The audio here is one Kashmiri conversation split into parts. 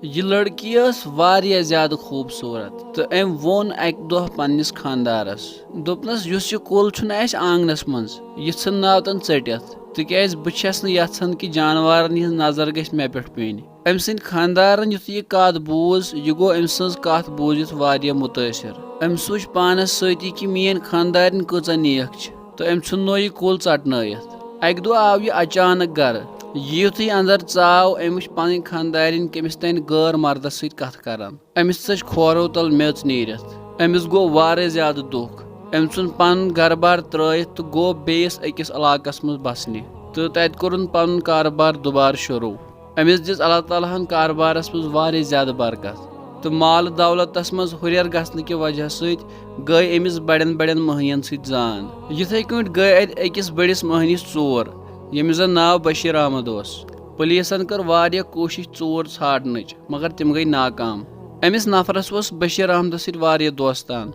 यह लड़की ٲس वारिया ज़्यादा खूबसूरत तो अम वोन अकि दۄह पन्निस खानदारस दोपनस युस यह कुल छुन अस्ि आंगनस मंज यह ژھٕنناو तन ژٔٹِتھ तिकैज बह छस नہٕ यछन कि जानवरन हंज नजर गژھِ मे पेठ पेन अम सन्द खानदारन युथ यह कथ बूझ यह गो अम सन्ज कथ बूझित वारिया मुतासिर अम सोच पानस सती कि मेन खानदारन कۭژاہ नेक छ तो अम ژھٕننو यह कुल ژٹنٲیِتھ अकि दۄہ आव यह अचानक गर युथुय अंदर चाव अम वुच पन खानदारिन कमिस तन गैर मर्दस सत कथ करान अमिस ژج खोरो तल मेच नीरित अमिस गो वारिया ज्यादा दुख अम țुन पन गर बार त्रयित तो गो बेस अकिस इलाकस मज बसने तो तत कोरुन पन कारोबार दोबार शुरू अमिस दिस अल्लाह ताला हन कारोबारस मज वारिया ज्यादा बरकत तो माल दौलतस मज हुरियर गसन कि वजह सत गई अमिस बड़न बड़न महनियन सत जान यिथै कट गई अकिस बड़िस महनिस चोर यमिस जन नाव बशीर अहमद ओस पुलिसन कर वारिया कोशिश चोर षाड़नच मगर तिम गई नाकाम अमिस नफरस ओस बशीर अहमद सत वारिया दोस्तान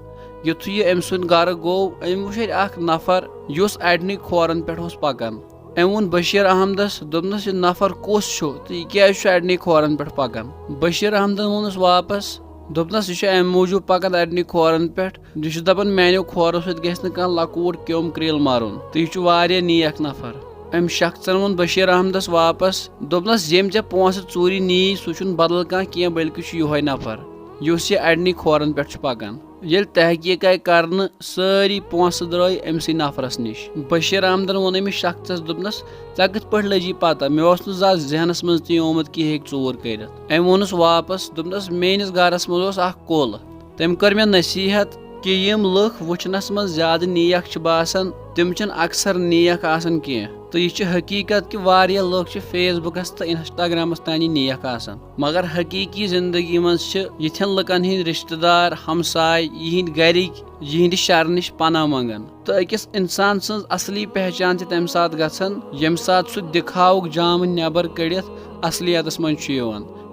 युथ यह अम सुंद गर गो अम वुच अख नफर युस अडनी खोरन पे पकान अम वोन बशीर अहमदस दोपनस यह नफर कुस तो यह क्या अडनी खोरन पे पकान बशीर अहमदन वोनस वापस दोपनस यह अम मूजूब पकान अडनी खोरन पे यह दपान मानो खोरो सत गژھِ नہٕ कانٛہہ लकूट क्योम क्रिल मारुन तो यह वारिया नेक नफर अम शख्सन वोन बशीर अहमदस वापस दोपनस येम चे पोंस चोरी नी सह बदल कह बल्कि यह नफर युस यह अडनी खोरन पे पकान ये तहकीक आई करन सारी पोंस द्राय अमसी नफरस निश बशीर अहमदन वोन अमिस शख्सस दोपनस े कथ पे लगी पता मे जा जहनस मज तोमुत कि हे चोर कर अम वोनस वापस दोपनस मेनिस गरस मज कुल तम कर मे नसीहत कि यम लुख वुचनस मज ज्यादा नेक बासान तिम अक्सर नेक आसान कह तो यह हकीकत कि वारिया लुख फेसबुकस तो इंस्टाग्रामस तानी नेक आसान मगर हकीकी जिंदगी मज यिथन लुकन हिंद रिश्तेदार हमसाय यिहिंद गरिक यिहिंद शर निश पना मंगन तो अकिस इंसान सज असली पहचान तम सात गछन यम सात सह दिखावुक जाम नबर कड़ित असलियतस मज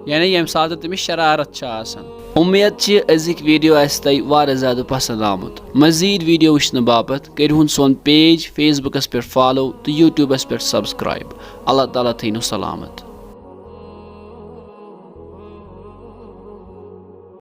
यानी यम सात तमिस शरारत आसान उम्मीद अजिक वीडियो तय वारिया ज़्यादा पसंद आमुत मजीद वीडियो वुचने बापत करिहुन सोन पेज फेसबुकस पे फॉलो तो यूट्यूबस पे सब्सक्राइब अल्लाह ताला थीनु सलामत।